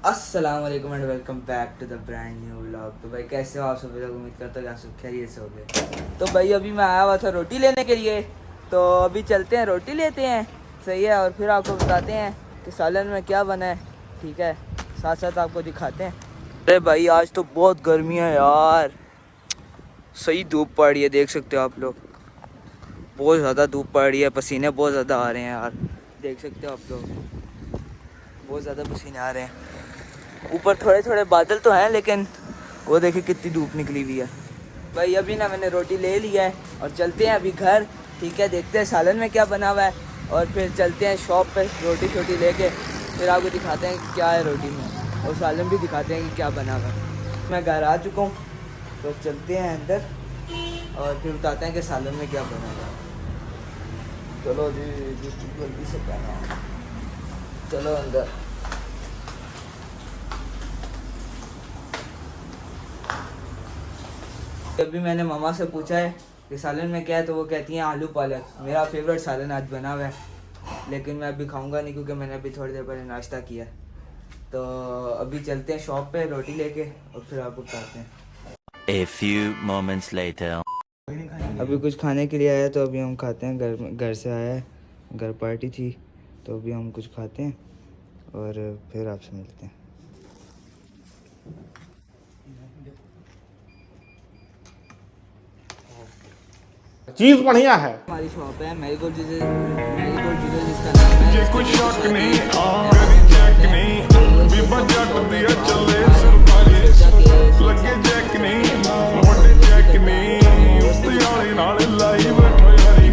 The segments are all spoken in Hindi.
अस्सलाम वालेकुम and welcome back to the brand new vlog. तो भाई कैसे हो आप सभी लोग, उम्मीद करता हूँ कि आप सब खैरियत से हो गए। तो भाई अभी मैं आया हुआ था रोटी लेने के लिए, तो अभी चलते हैं रोटी लेते हैं, सही है। और फिर आपको बताते हैं कि सालन में क्या बना है, ठीक है, साथ साथ आपको दिखाते हैं। अरे भाई आज तो बहुत गर्मी है यार, सही धूप पड़ रही है, देख सकते हो आप लोग, बहुत ज़्यादा धूप पड़ रही है, पसीने बहुत ज़्यादा आ रहे हैं यार, देख सकते हो आप लोग, बहुत ज़्यादा पसीने आ रहे हैं। ऊपर थोड़े थोड़े बादल तो हैं, लेकिन वो देखिए कितनी धूप निकली हुई है। भाई अभी ना मैंने रोटी ले लिया है और चलते हैं अभी घर, ठीक है। देखते हैं सालन में क्या बना हुआ है और फिर चलते हैं शॉप पे रोटी शोटी लेके, फिर आपको दिखाते हैं कि क्या है रोटी में, और सालन भी दिखाते हैं कि क्या बना हुआ है। मैं घर आ चुका हूँ, तो चलते हैं अंदर और फिर बताते हैं कि सालन में क्या बना हुआ है। चलो जी जल्दी से पहना, चलो अंदर। अभी मैंने मामा से पूछा है कि सालन में क्या है, तो वो कहती हैं आलू पालक। मेरा फेवरेट सालन आज बना हुआ है, लेकिन मैं अभी खाऊंगा नहीं क्योंकि मैंने अभी थोड़ी देर पहले नाश्ता किया। तो अभी चलते हैं शॉप पे रोटी लेके और फिर आपको बताते हैं। A few moments later. अभी कुछ खाने के लिए आया, तो अभी हम खाते हैं। घर से आया है, घर पार्टी थी, तो अभी हम कुछ खाते हैं और फिर आपसे मिलते हैं। चीज बढ़िया है। हमारी शॉप है मैरीगोल्ड ज्वेलर्स, जिसका नाम है। ਜੇ ਕੋਈ ਸ਼ੱਕ ਨਹੀਂ ਕਦੀ ਚੈੱਕ ਨਹੀਂ ਬੀਬਾ ਜੱਟ ਦੀ ਚੱਲੇ ਸਰਕਾਰੀ ਲੱਗੇ ਚੈੱਕ ਨਹੀਂ ਵੱਡੇ ਚੈੱਕ ਨਹੀਂ ਉੱਤੇ ਵਾਲੇ ਨਾਲ ਲਾਈ ਬੈਠੋ ਯਾਰੀ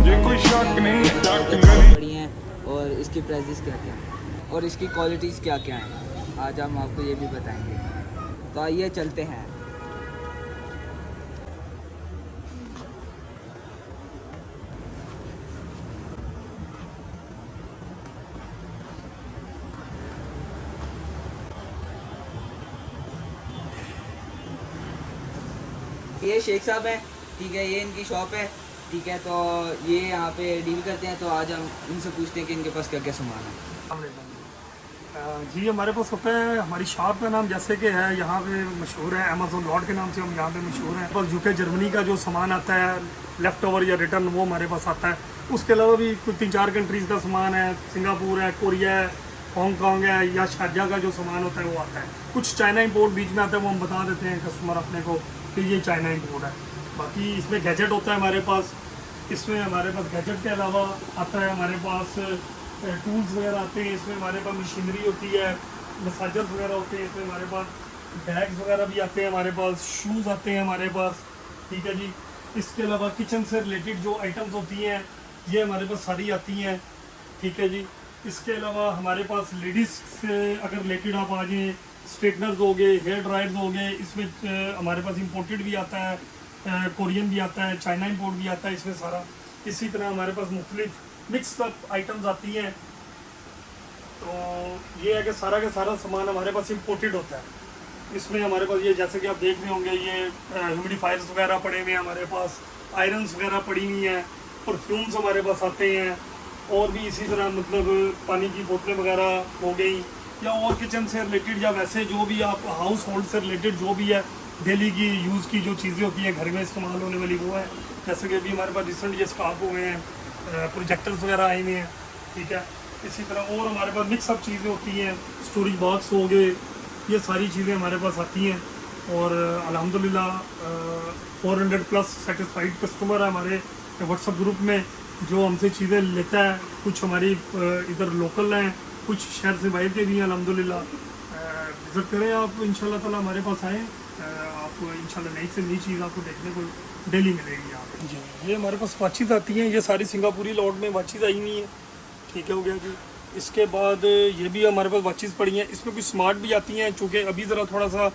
ਜੇ ਕੋਈ ਸ਼ੱਕ ਨਹੀਂ ਜੱਟ ਗਲੀ बड़ी हैं और इसकी प्राइसेस क्या क्या हैं और इसकी क्वालिटीज़ क्या क्या हैं, आज हम आपको ये भी बताएंगे। तो आइए चलते हैं। ये शेख साहब हैं, ठीक है, ये इनकी शॉप है, ठीक है। तो ये यहाँ पे डील करते हैं, तो आज हम इनसे पूछते हैं कि इनके पास क्या क्या सामान है। जी हमारे पास होता है, हमारी शॉप का नाम जैसे कि है यहाँ पे मशहूर है, अमेजोन लॉट के नाम से हम यहाँ पे मशहूर हैं। बस यूके जर्मनी का जो सामान आता है लेफ़्ट ओवर या रिटर्न, वो हमारे पास आता है। उसके अलावा भी कुछ 3-4 कंट्रीज़ का सामान है, सिंगापुर है, कोरिया है, हांगकॉन्ग है, या शारजा का जो सामान होता है वो आता है। कुछ चाइना इंपोर्ट बीच में आता है, वो हम बता देते हैं कस्टमर अपने को कि ये चाइना इंपोर्ट है। बाकी इसमें गैजेट होता है हमारे पास, इसमें हमारे पास गैजेट के अलावा आता है हमारे पास टूल्स वगैरह आते हैं, इसमें हमारे पास मशीनरी होती है, मसाजर्स वगैरह होते हैं, इसमें हमारे पास बैग्स वगैरह भी आते हैं, हमारे पास शूज़ आते हैं हमारे पास, ठीक है जी। इसके अलावा किचन से रिलेटेड जो आइटम्स होती हैं ये हमारे पास सारी आती हैं, ठीक है जी। इसके अलावा हमारे पास लेडीज़ से अगर रिलेटेड आप आ जाएँ, स्ट्रेटनर्स हो गए, हेयर ड्रायर्स हो गए, इसमें हमारे पास इम्पोर्टेड भी आता है, कोरियन भी आता है, चाइना इंपोर्ट भी आता है इसमें सारा। इसी तरह हमारे पास मुख्तलिफ मिक्स अप आइटम्स आती हैं। तो ये है कि सारा का सारा सामान हमारे पास इम्पोर्टेड होता है। इसमें हमारे पास ये जैसे कि आप देख रहे होंगे, ये ह्यूमिडिफायर्स वगैरह पड़े हुए हैं हमारे पास, आयरन्स वगैरह पड़ी हुई हैं, परफ्यूम्स हमारे पास आते हैं, और भी इसी तरह मतलब पानी की बोतलें वगैरह हो गई, या और किचन से रिलेटेड या वैसे जो भी आप हाउस होल्ड से रिलेटेड जो भी है डेली की यूज़ की जो चीज़ें होती हैं घर में इस्तेमाल होने वाली, वो है। जैसे कि अभी हमारे पास रिसेंट ये स्टॉक हुए हैं, प्रोजेक्टर्स वगैरह आए हुए हैं, ठीक है। इसी तरह और हमारे पास मिक्सअप चीज़ें होती हैं, स्टोरेज बॉक्स हो गए, ये सारी चीज़ें हमारे पास आती हैं। और अल्हम्दुलिल्लाह 400 प्लस सेटिस्फाइड कस्टमर है हमारे व्हाट्सएप ग्रुप में, जो हमसे चीज़ें लेता है। कुछ हमारी इधर लोकल हैं, कुछ शहर से बाहर के भी हैं अल्हम्दुलिल्लाह। विज़िट करें आप इंशाल्लाह ताला, हमारे पास आएँ, आपको इंशाल्लाह नई से नई चीज़ आपको देखने को डेली मिलेगी यहाँ पे जी। ये हमारे पास वाचीज़ आती हैं, ये सारी सिंगापुरी लॉट में वाचीज़ आई हुई हैं, ठीक है, हो गया जी। इसके बाद ये भी हमारे पास वाचीज़ पड़ी हैं, इसमें कुछ स्मार्ट भी आती हैं, चूँकि अभी ज़रा थोड़ा सा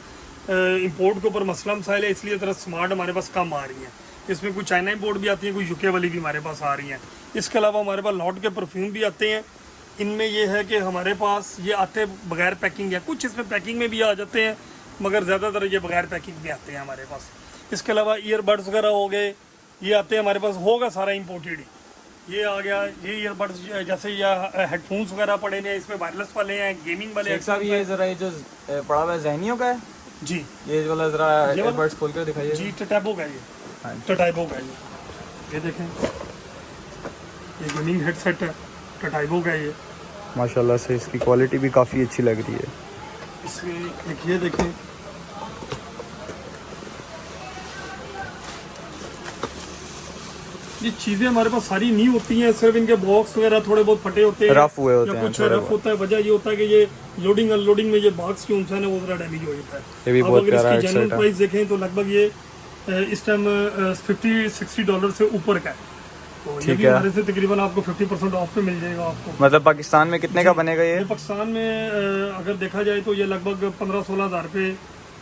इंपोर्ट के ऊपर मसला मसाइल है, इसलिए ज़रा स्मार्ट हमारे पास कम आ रही हैं। इसमें कुछ चाइना इंपोर्ट भी आती हैं, कुछ यूके वाली भी हमारे पास आ रही हैं। इसके अलावा हमारे पास लॉट के परफ्यूम भी आते हैं। इनमें यह है कि हमारे पास ये आते बगैर पैकिंग है, कुछ इसमें पैकिंग में भी आ जाते हैं, मगर ज़्यादातर ये बगैर पैकिंग में आते हैं हमारे पास। इसके अलावा ईयरबड्स वगैरह हो गए, ये आते हैं हमारे पास, होगा सारा इम्पोर्टेड ही, ये आ गया, ये ईयरबड्स जैसे ये हेडफोन्स वगैरह पड़े हैं, इसमें वायरलेस वाले हैं, गेमिंग वाले शेख साहब ये जरा ये जो पड़ा हुआ है ज़हनियों का है जी, ये वाला जरा ईयरबड्स खोल कर दिखाइए जी टटैबो का ये, हाँ। टटैबो का ये देखें, ये गेमिंग हेडसेट है, टटैबो का ये। माशाल्लाह से इसकी क्वालिटी भी काफ़ी अच्छी लग रही है। इसमें एक ये देखें, ये चीज़ें हमारे पास सारी नहीं होती हैं, सिर्फ इनके बॉक्स वगैरह थोड़े बहुत फटे होते हैं, रफ हुए होते या हैं, कुछ थोड़े रफ बहुत। होता है। वजह ये होता है कि ये लोडिंग अनलोडिंग में ये बॉक्स की उनसा है वो जरा डैमेज हो जाता है। ये भी अब बहुत अगर प्यारा इसकी जनरल हेडसेट है। प्राइस देखें तो लगभग ये इस टाइम $50-60 से ऊपर का है, तो ये ठीक भी है। हमारे से तकरीबन आपको 50% ऑफ पे मिल जाएगा आपको। मतलब पाकिस्तान में कितने का बनेगा ये? ये पाकिस्तान में अगर देखा जाए तो ये लगभग 15-16 हज़ार रुपये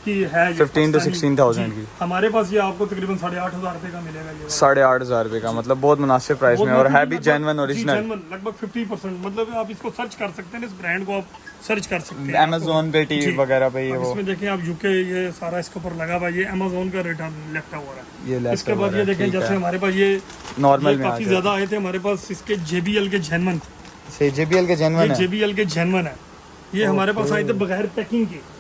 की है, ये 15 to पाकिस्तानी। 16,000 जी, की। हमारे पास ये आपको तकरीबन 8,500 रुपये का मिलेगा ये वाला। 8,500 रुपये का, मतलब बहुत मुनासिब प्राइस में, और है भी जेन्युइन ओरिजिनल। लगभग 50%, मतलब आप इसको सर्च कर सकते हैं, इस ब्रांड को आप सर्च कर सकते हैं अमेज़न पे, टीवी जी। वगैरह पे ये अब वो इसमें देखें आप यूके, ये सारा इसके ऊपर लगा हुआ है, ये अमेज़न का रिटर्न लेफ्ट ओवर है। ये इसके बाद ये देखें, जैसे हमारे पास ये नॉर्मल में आ काफ़ी जाए। ज़्यादा आए थे हमारे पास, इसके JBL के जेन्युइन, से JBL के जेन्युइन ये है। JBL के जेन्युइन है। ये हमारे पास आए थे बगैर पैकिंग के,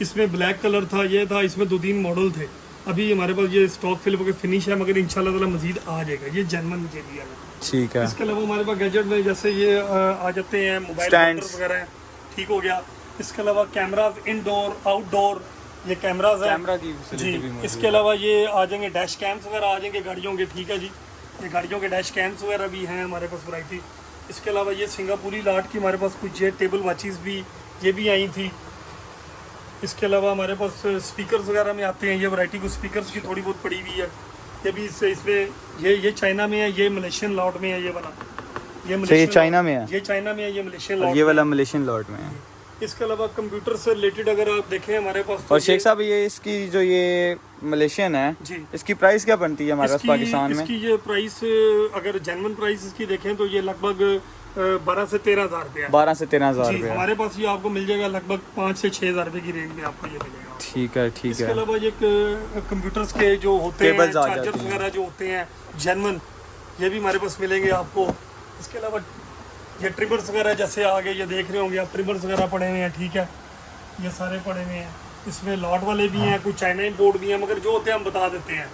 इसमें ब्लैक कलर था, ये था, इसमें 2-3 मॉडल थे। अभी हमारे पास ये स्टॉक फिल होकर फिनिश है, मगर इंशाल्लाह ताला मजीद आ जाएगा। ये जेन्युइन JBL है। ठीक है। इसके अलावा हमारे पास गैजेट में जैसे ये आ जाते हैं मोबाइल Stands। होल्डर्स वगैरह हैं, ठीक हो गया। इसके अलावा कैमराज, इंडोर आउटडोर ये कैमराज हैं कैमरा की जी। फैसिलिटी भी मौजूद इसके अलावा ये आ जाएंगे डैश कैम्स वगैरह आ जाएंगे गाड़ियों के, ठीक है जी। ये गाड़ियों के डैश कैम्स वगैरह भी हैं हमारे पास वैरायटी। इसके अलावा ये सिंगापुरी लाट की हमारे पास कुछ ये टेबल वॉचेस भी ये भी आई थी। इसके अलावा हमारे पास स्पीकर्स वगैरह में आते हैं, ये वैरायटी कुछ स्पीकर्स की थोड़ी बहुत पड़ी हुई है। ये भी इसमें ये चाइना में है, ये मलेशियन लॉट में है, ये वाला ये मलेशियन चाइना में है? ये चाइना में है, ये मलेशियन और लॉट ये में वाला है। मलेशियन लॉट में है। इसके अलावा कंप्यूटर से रिलेटेड अगर आप देखें हमारे पास तो और शेख साहब ये इसकी जो ये मलेशियन है, जी। इसकी प्राइस क्या बनती है हमारे पास पाकिस्तान में? इसकी ये प्राइस अगर जेन्युइन प्राइस इसकी देखें तो ये लगभग 12 से 13 हज़ार रुपये है। 12 से 13,000 जी, रुपये। हमारे पास ये आपको मिल जाएगा लगभग 5 से 6 हज़ार रुपये की रेंज में आपको ये मिलेगा। ठीक है, ठीक इसके है। अलावा ये कंप्यूटर्स के जो होते हैं केबल्स आ चार्जर्स जाती हैं। वगैरह जो होते हैं जेन्युइन, ये भी हमारे पास मिलेंगे आपको। इसके अलावा ये ट्रिमर्स वगैरह जैसे आगे ये देख रहे होंगे आप, ट्रिमर्स वगैरह पड़े हुए हैं, ठीक है, ये सारे पड़े हुए हैं। इसमें लॉट वाले भी हैं, कुछ चाइना इम्पोर्ट भी हैं, मगर जो होते हैं हम बता देते हैं।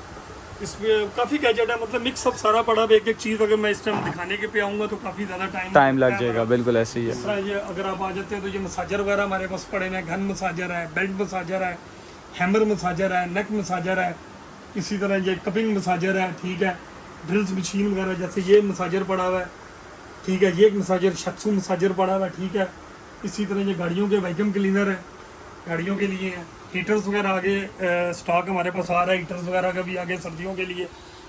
इसमें काफ़ी गैजेट है, मतलब मिक्स सब सारा पड़ा है। एक एक चीज़ अगर मैं इस टाइम दिखाने के पे आऊँगा तो काफ़ी ज़्यादा टाइम लग जाएगा, बिल्कुल ऐसे ही है। इस तरह ये अगर आप आ जाते हैं तो ये मसाजर वगैरह हमारे पास पड़े हुए हैं, गन मसाजर है, बेल्ट मसाजर है, हैमर मसाजर है, नेक मसाजर है, इसी तरह ये कपिंग मसाजर है, ठीक है, ड्रिल्स मशीन वगैरह जैसे ये मसाजर पड़ा हुआ है, ठीक है, ये एक मसाजर शत्सु मसाजर पड़ा हुआ है, ठीक है। इसी तरह ये गाड़ियों के वैक्यूम क्लीनर है, गाड़ियों के लिए है। हीटर्स वगैरह आगे स्टॉक हमारे पास आ रहा है, हीटर्स वगैरह का भी आगे सर्दियों के लिए,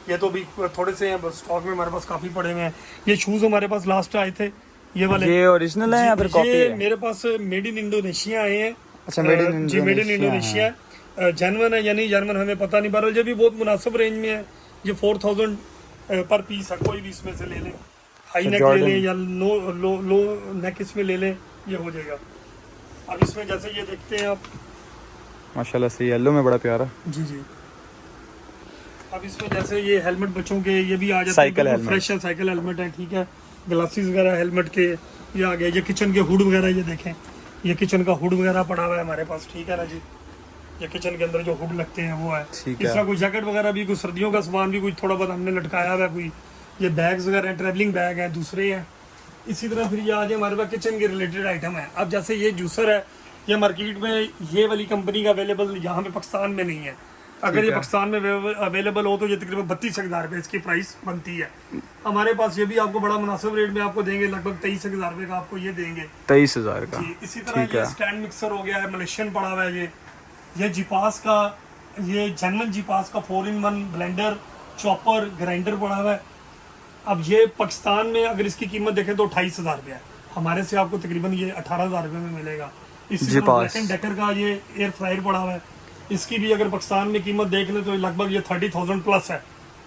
ये तो भी थोड़े से हैं स्टॉक में हमारे पास काफ़ी पड़े हुए हैं। ये शूज़ हमारे पास लास्ट आए थे, ये वाले ये ओरिजिनल है या फिर कॉपी ये है? मेरे पास मेड इन इंडोनेशिया आए हैं। अच्छा, मेड इन जी, मेड इन इंडोनेशिया जेन्युइन है या नहीं जेन्युइन हमें पता नहीं, बहरहाल ये भी बहुत मुनासिब रेंज में है। ये 4,000 पर पीस है, कोई भी इसमें से ले लें, हाई नेक ले लें या लो नेक इसमें ले लें, ये हो जाएगा। अब इसमें जैसे ये देखते हैं आप, माशाल्लाह से येलो में बड़ा प्यारा। जी जी। अब इसमें जैसे ये हेलमेट बच्चों के ये भी आ जाते साइकिल हैं, हेलमेट। फ्रेश है, साइकिल हेलमेट है, ठीक है, ग्लासेस वगैरह हेलमेट के ये आ गए। ये किचन के हुड वगैरह ये देखें, ये किचन का हुड वगैरह पड़ा हुआ है हमारे पास, ठीक है ना जी। ये किचन के अंदर जो हुड लगते हैं वो है। ठीक इस है। तरह कोई जैकेट वगैरह भी, कुछ सर्दियों का सामान भी कुछ थोड़ा बहुत हमने लटकाया हुआ है, कोई ये बैग्स वगैरह हैं, ट्रैवलिंग बैग हैं, दूसरे हैं। इसी तरह फिर ये आज हमारे पास किचन के रिलेटेड आइटम है। अब जैसे ये जूसर है, ये मार्केट में ये वाली कंपनी का अवेलेबल यहाँ पे पाकिस्तान में नहीं है। अगर ये पाकिस्तान में अवेलेबल हो तो ये तकरीबन 32,000 रुपये इसकी प्राइस बनती है। हमारे पास ये भी आपको बड़ा मुनासिब रेट में आपको देंगे, लगभग 23,000 रुपये का आपको ये देंगे। 23,000 का। जी, इसी तरह ये स्टैंड मिक्सर हो गया है, मलेशियन पड़ा हुआ है। ये जीपास का, ये जेन्युइन जीपास का 4-in-1 ब्लेंडर, चॉपर, ग्राइंडर पड़ा हुआ है। अब ये पाकिस्तान में अगर इसकी कीमत देखें तो 28,000 रुपये है, हमारे से आपको तकरीबन ये 18,000 रुपये में मिलेगा। इसी तरह ब्लैक एंड डेकर का ये एयर फ्रायर पड़ा हुआ है, इसकी भी अगर पाकिस्तान में कीमत देख लें तो लगभग ये 30,000 प्लस है,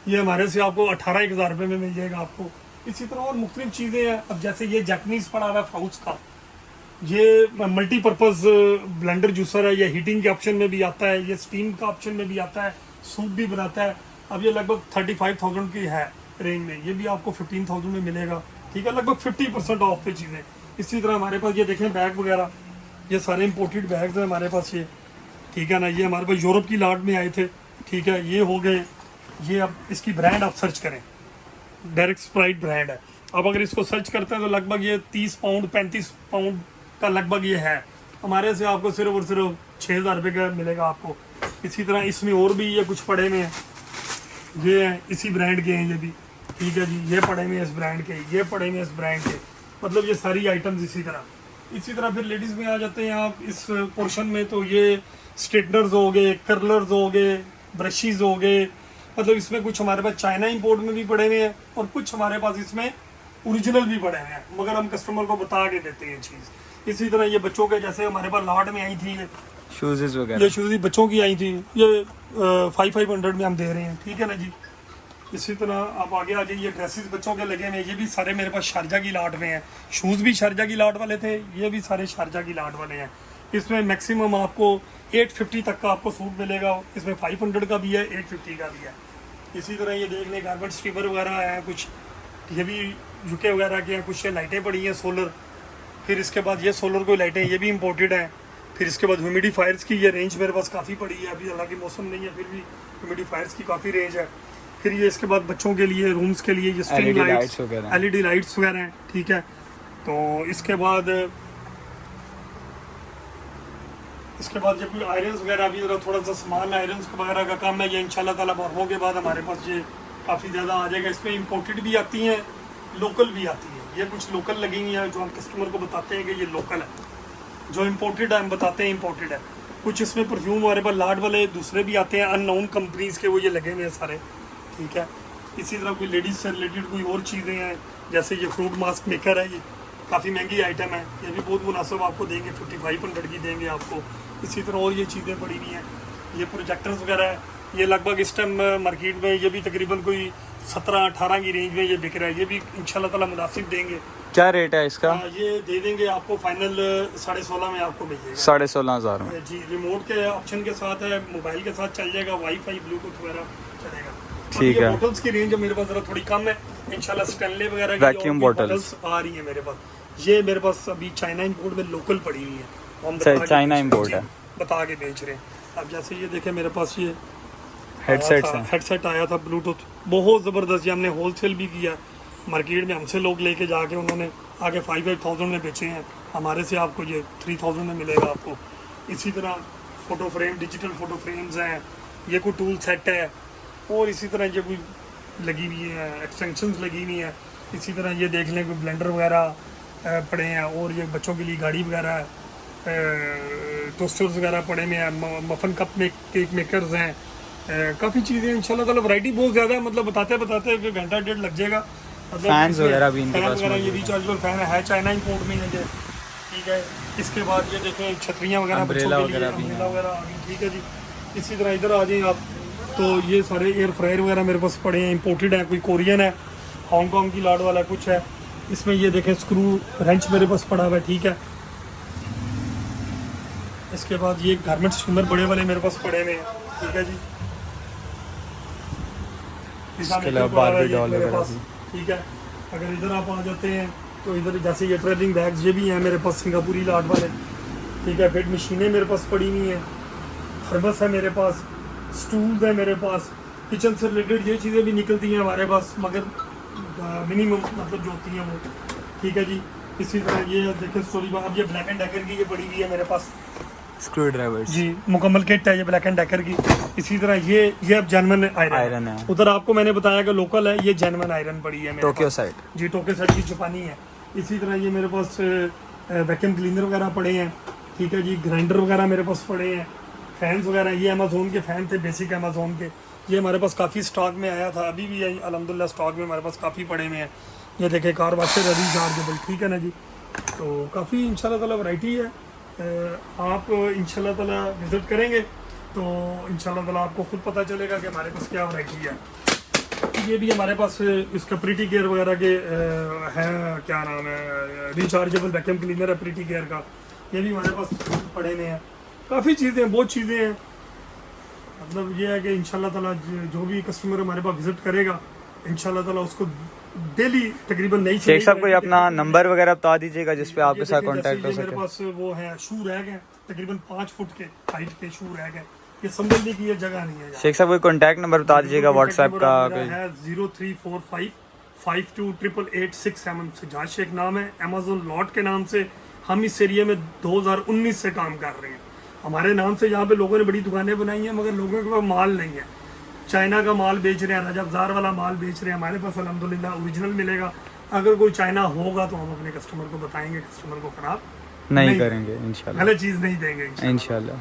ये हमारे से आपको 18,000 रुपये में मिल जाएगा आपको। इसी तरह और मुख्तलिफ चीज़ें हैं। अब जैसे ये जैपनीज़ पड़ा हुआ है फाउस का, ये मल्टीपर्पज़ ब्लेंडर जूसर है, ये हीटिंग के ऑप्शन में भी आता है, ये स्टीम का ऑप्शन में भी आता है, सूप भी बनाता है। अब ये लगभग 35,000 की है, रेंज में, ये भी आपको 15,000 में मिलेगा, ठीक है, लगभग 50% ऑफ पे चीज़ें। इसी तरह हमारे पास ये देखें बैग वगैरह, ये सारे इंपोर्टेड बैग्स हैं हमारे पास ये, ठीक है ना। ये हमारे पास यूरोप की लाट में आए थे, ठीक है, ये हो गए। ये अब इसकी ब्रांड आप सर्च करें, डायरेक्ट स्प्राइट ब्रांड है। अब अगर इसको सर्च करते हैं तो लगभग ये 30 पाउंड 35 पाउंड का लगभग ये है। हमारे से आपको सिर्फ और सिर्फ 6,000 रुपये का मिलेगा आपको। इसी तरह इसमें और भी ये कुछ पड़े हुए हैं, ये हैं इसी ब्रांड के हैं ये भी, ठीक है जी। ये पड़े हुए हैं इस ब्रांड के, ये पड़े हुए हैं इस ब्रांड के, मतलब ये सारी आइटम्स इसी तरह फिर लेडीज़ में आ जाते हैं आप इस पोर्शन में। तो ये स्ट्रेटनर्स हो गए, कर्लर्स हो गए, ब्रशेज़ हो गए, मतलब इसमें कुछ हमारे पास चाइना इंपोर्ट में भी पड़े हुए हैं और कुछ हमारे पास इसमें ओरिजिनल भी पड़े हुए हैं, मगर हम कस्टमर को बता के देते हैं चीज़। इसी तरह ये बच्चों के जैसे हमारे पास लाट में आई थी शूज़ वगैरह, ये शूज़ बच्चों की आई थी, ये 500 में हम दे रहे हैं, ठीक है ना जी। इसी तरह आप आगे आ जाइए, ड्रेसेस बच्चों के लगे हुए हैं, ये भी सारे मेरे पास शारजा की लाट में हैं। शूज़ भी शारजा की लाट वाले थे, ये भी सारे शारजा की लाट वाले हैं। इसमें मैक्सिमम आपको 850 तक का आपको सूट मिलेगा, इसमें 500 का भी है, 850 का भी है। इसी तरह ये देख लें गारमेंट स्टीमर वगैरह हैं कुछ, ये भी यूके वगैरह के हैं, कुछ लाइटें पड़ी हैं सोलर। फिर इसके बाद ये सोलर कोई लाइटें, ये भी इंपोर्टेड हैं। फिर इसके बाद ह्यूमिडिफायर्स की ये रेंज मेरे पास काफ़ी पड़ी है, अभी हालांकि मौसम नहीं है फिर भी ह्यूमिडिफायर्स की काफ़ी रेंज है। फिर ये इसके बाद बच्चों के लिए रूम्स के लिए ये स्ट्रिंग लाइट्स LED लाइट्स वगैरह हैं, ठीक है। तो इसके बाद जब कोई आयरन्स वगैरह भी जरा थोड़ा सा सामान आयरन्स वगैरह का काम है, ये इंशाल्लाह ताला मुहर्रम के बाद हमारे पास ये काफ़ी ज़्यादा आ जाएगा। इसमें इंपोर्टेड भी आती हैं, लोकल भी आती है। ये कुछ लोकल लगी हुई है जो हम कस्टमर को बताते हैं कि ये लोकल है, जो इम्पोर्टेड है हम बताते हैं इम्पोर्टेड है। कुछ इसमें परफ्यूम हमारे पास लाट वाले दूसरे भी आते हैं अननोन कंपनीज़ के, वो ये लगे हुए हैं सारे, ठीक है। इसी तरह कोई लेडीज़ से रिलेटेड कोई और चीज़ें हैं, जैसे ये फ्रूट मास्क मेकर है, ये काफ़ी महंगी आइटम है, ये भी बहुत मुनासिब आपको देंगे, 5500 की देंगे आपको। इसी तरह और ये चीज़ें पड़ी हुई हैं, ये प्रोजेक्टर्स वगैरह है, ये लगभग इस टाइम मार्केट में ये भी तकरीबन कोई 17-18 की रेंज में ये बिक रहा है, ये भी इंशाल्लाह ताला मुनासिब देंगे। क्या रेट है इसका? ये दे देंगे आपको फाइनल 16.5 में आपको मिल जाएगा, 16,500 में जी। रिमोट के ऑप्शन के साथ है, मोबाइल के साथ चल जाएगा, वाईफाई ब्लूटूथ वगैरह चलेगा, ठीक है। बोटल्स की रेंज मेरे पास जरा थोड़ी कम है, इंशाल्लाह स्टेनले वगैरह की वैक्यूम बॉटल्स आ रही है मेरे पास। ये मेरे पास अभी चाइना इंपोर्ट में लोकल पड़ी हुई है, हम चाइना इंपोर्ट है, बता के बेच रहे हैं। अब जैसे ये देखें मेरे पास ये हेडसेट आया था ब्लूटूथ, बहुत ज़बरदस्त, ये हमने होलसेल भी किया मार्केट में, हमसे लोग लेके जाके उन्होंने आगे 5,000 में बेचे हैं, हमारे से आपको ये 3,000 में मिलेगा आपको। इसी तरह photo frame, digital photo frames हैं, ये कोई टूल सेट है, और इसी तरह ये कोई लगी हुई है, एक्सटेंशंस लगी हुई हैं। इसी तरह ये देख लें कोई ब्लेंडर वगैरह पड़े हैं, और ये बच्चों के लिए गाड़ी वगैरह, टोस्टर्स वगैरह पड़े हुए हैं, मफन कप में केक मेकर्स हैं, काफ़ी चीज़ें इंशाल्लाह ताला, वैरायटी बहुत ज़्यादा है, मतलब बताते बताते घंटा डेढ़ लग जाएगा। मतलब फैंस वगैरह भी इनके पास वगैरह ये रिचार्जेबल फ़ैन है, चाइना इंपोर्ट में है, ठीक है। इसके बाद ये देखें छतरियाँ वगैरह बच्चों के लिए, अम्ब्रेला वगैरह आ गई, ठीक है जी। इसी तरह इधर आ जाएं आप, तो ये सारे एयर फ्रायर वगैरह मेरे पास पड़े हैं, इंपोर्टेड है, कोई कोरियन है, हांगकॉन्ग की लाट वाला कुछ है। इसमें ये देखें स्क्रू रेंच मेरे पास पड़ा हुआ है, ठीक है। इसके बाद ये गारमेंट स्टीमर बड़े वाले मेरे पास पड़े हुए हैं, ठीक है जी। इसके अलावा बारबी डॉल वगैरह भी, ठीक है। अगर इधर आप आ जाते हैं तो इधर जैसे ये ट्रेलिंग बैग्स ये भी हैं मेरे पास, सिंगापुरी लाट वाले, ठीक है। फिर मशीनें मेरे पास पड़ी हुई हैं, थर्मस है मेरे पास, स्टूल्स है मेरे पास, किचन से रिलेटेड ये चीज़ें भी निकलती हैं हमारे पास, मगर मिनिमम मतलब जो होती हैं वो, ठीक है जी। इसी तरह ये देखें स्टोरी, अब ये ब्लैक एंड डेकर की ये पड़ी हुई है मेरे पास, स्क्रू ड्राइवर्स जी, मुकम्मल किट है ये ब्लैक एंड डेकर की। इसी तरह ये अब जेन्युइन आयरन है, उधर आपको मैंने बताया कि लोकल है, ये जेन्युइन आयरन पड़ी है मेरे टोक्यो पास, साइड, जी, टोक्यो साइड की जापानी है। इसी तरह ये मेरे पास वैक्यूम क्लीनर वगैरह पड़े हैं, ठीक है जी। ग्राइंडर वगैरह मेरे पास पड़े हैं, फैंस वगैरह, ये अमेज़ोन के फ़ैन थे, बेसिक अमेज़ोन के, ये हमारे पास काफ़ी स्टॉक में आया था, अभी भी अल्हम्दुलिल्लाह स्टॉक में हमारे पास काफ़ी पड़े हुए हैं। ये देखें कार वाशर रिचार्जेबल, ठीक है ना जी। तो काफ़ी इंशाल्लाह ताला वैरायटी है, आप इंशाल्लाह ताला विज़िट करेंगे तो इंशाल्लाह ताला आपको खुद पता चलेगा कि हमारे पास क्या वैरायटी है। ये भी हमारे पास इसका प्रीटी केयर वगैरह के है, क्या नाम है, रिचार्जेबल वैक्यूम क्लीनर है प्रीटी केयर का, ये भी हमारे पास पड़े हुए हैं। काफ़ी चीज़ें हैं, बहुत चीज़ें हैं, मतलब ये है कि इंशाल्लाह ताला जो भी कस्टमर हमारे पास विज़िट करेगा इंशाल्लाह ताला उसको डेली तकरीबन नई शेख साहब कोई अपना नंबर वगैरह बता दीजिएगा जिस पे आपके साथ ये देखिए, कांटेक्ट हो जैसे ये सके। मेरे पास वो है शू रह गए तकरीबन 5 फुट के हाइट के शू रह गए, ये संभलने की ये जगह नहीं है यहाँ। शेख साहब कोई कांटेक्ट नंबर बता दीजिएगा व्हाट्सएप का मेरा कोई। है 0345 528867 सजाद शेख नाम है। अमेज़न लॉट के नाम से हम इस एरिया में 2019 से काम कर रहे हैं। हमारे नाम से यहाँ पे लोगों ने बड़ी दुकानें बनाई हैं मगर लोगों के पास माल नहीं है। चाइना का माल बेच रहे हैं, रजबजार वाला माल बेच रहे हैं, हमारे पास अल्हम्दुलिल्लाह ओरिजिनल मिलेगा। अगर कोई चाइना होगा तो हम अपने कस्टमर को बताएंगे, कस्टमर को खराब नहीं करेंगे इंशाल्लाह, गलत चीज़ नहीं देंगे इंशाल्लाह। इंशाल्लाह।